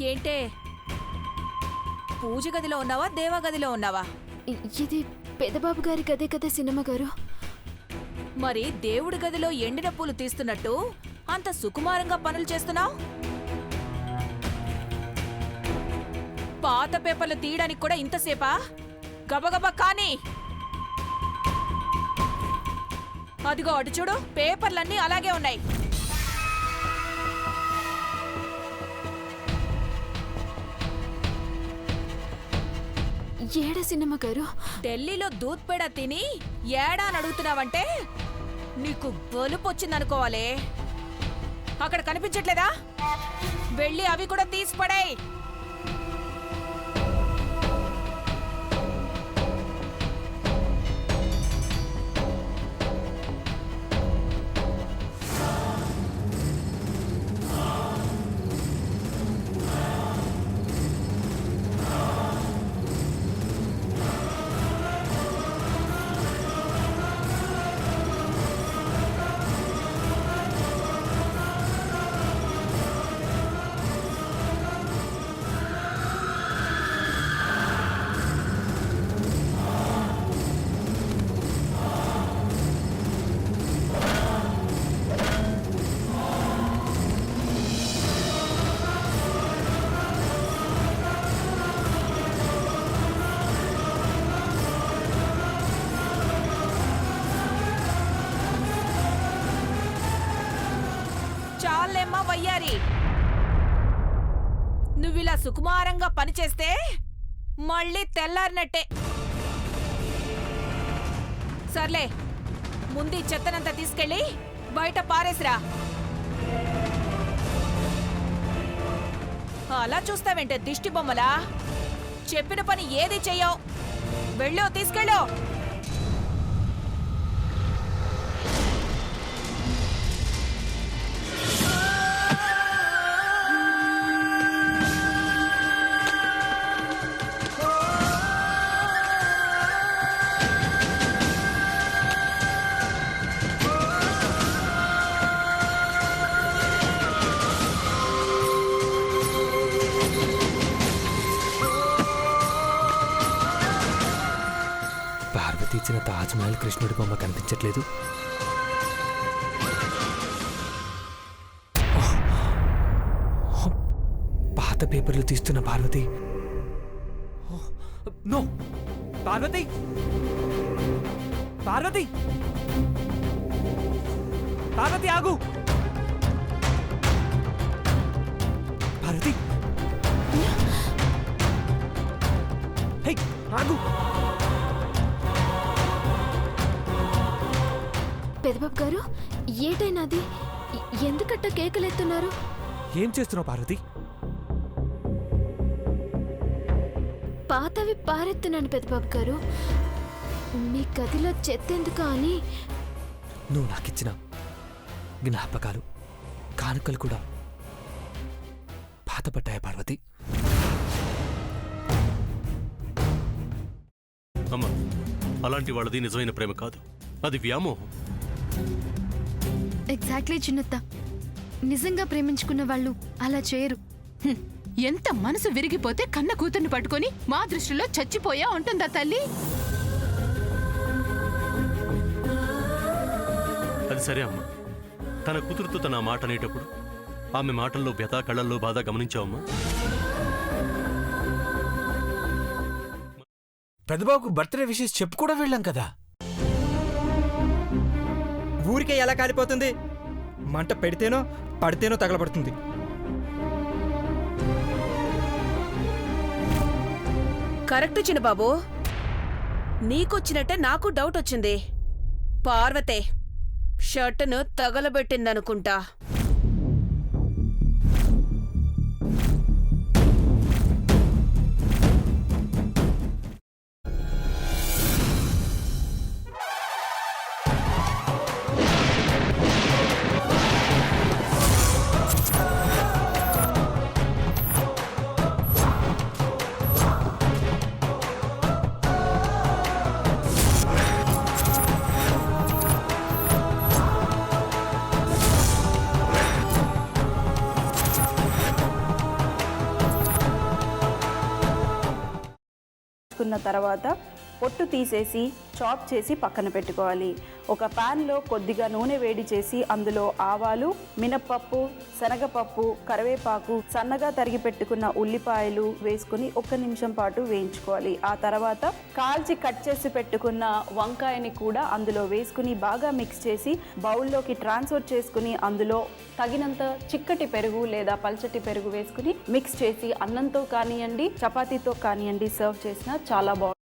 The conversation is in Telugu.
ఏంటే పూజ గదిలో ఉన్నావా దేవగదిలో ఉన్నావా? ఇది పెదబాబు గారి గదే కదా సినిమా గారు. మరి దేవుడి గదిలో ఎండిన పూలు తీస్తున్నట్టు అంత సుకుమారంగా పనులు చేస్తున్నావు? పాత పేపర్లు తీయడానికి కూడా ఇంతసేపా? గబగబా కానీ అదిగో అటు చూడు, పేపర్లన్నీ అలాగే ఉన్నాయి. ఏడా సినిమా గారు? ఢిల్లీలో దూద్ పేడ తిని ఏడా అని అడుగుతున్నావంటే నీకు బలుపొచ్చిందనుకోవాలే. అక్కడ కనిపించట్లేదా? వెళ్ళి అవి కూడా తీసిపడాయి. చాలేమ్మా వయ్యారి, నువ్విలా సుకుమారంగా పనిచేస్తే మళ్ళీ తెల్లారినట్టే. సర్లే, ముందు చెత్తనంతా తీసుకెళ్ళి బయట పారేసిరా. అలా చూస్తావేంటే దిష్టి బొమ్మలా? చెప్పిన పని ఏది చెయ్యవు. వెళ్ళో తీసుకెళ్ళో. పార్వతి ఇచ్చిన తాజ్మహల్ కృష్ణుడి బొమ్మ కనిపించట్లేదు. పాత పేపర్లు తీస్తున్న పార్వతి. నో, పార్వతి, పార్వతి, పార్వతి ఆగు. పార్వతి, హే ఆగు. పెదబాబు గారు, ఏటైనాది? ఎందుకట్ట కేకలెత్తున్నారు? ఏం చేస్తున్నావు పార్వతి? పాతవి పారెత్తున్నాను పెదబాబు గారు. మీ గదిలో చెత్తెందుకు అని. నువ్వు నాకిచ్చిన జ్ఞాపకాలు, కానుకలు కూడా పాతపట్టాయా పార్వతి? అమ్మా, అలాంటి వాళ్ళది నిజమైన ప్రేమ కాదు, అది వ్యామోహం. ఎగ్జాక్ట్లీ చిన్నత్త, నిజంగా ప్రేమించుకున్న వాళ్ళు అలా చేయరు. ఎంత మనసు విరిగిపోతే కన్న కూతుర్ని పట్టుకొని మా దృష్టిలో చచ్చిపోయా ఉంటుందా తల్లి? అది సరే అమ్మా, తన కూతురుతో తన మాట అనేటప్పుడు ఆమె మాటల్లో వ్యథ, కళ్ళల్లో బాధ గమనించావమ్మా? పెద్దబాబుకు బర్త్డే విషెస్ చెప్పు కూడా వెళ్ళాం కదా. ఊరికే ఎలా కాలిపోతుంది? మంట పెడితేనో పడితేనో తగలబడుతుంది. కరెక్ట్ చిన్నబాబు, నీకొచ్చినట్టే నాకు డౌట్ వచ్చింది. పార్వతే షర్టును తగలబెట్టిందనుకుంటా. కాల్చుకున్న తర్వాత పొట్టు తీసేసి చాప్ చేసి పక్కన పెట్టుకోవాలి. ఒక ప్యాన్లో కొద్దిగా నూనె వేడి చేసి అందులో ఆవాలు, మినప్పప్పు, శనగపప్పు, కరివేపాకు, సన్నగా తరిగి పెట్టుకున్న ఉల్లిపాయలు వేసుకుని 1 నిమిషం పాటు వేయించుకోవాలి. ఆ తర్వాత కాల్చి కట్ చేసి పెట్టుకున్న వంకాయని కూడా అందులో వేసుకుని బాగా మిక్స్ చేసి బౌల్లోకి ట్రాన్స్ఫర్ చేసుకుని అందులో తగినంత చిక్కటి పెరుగు లేదా పల్చటి పెరుగు వేసుకుని మిక్స్ చేసి అన్నంతో కానివ్వండి, చపాతీతో కానివ్వండి సర్వ్ చేసినా చాలా బాగుంటుంది.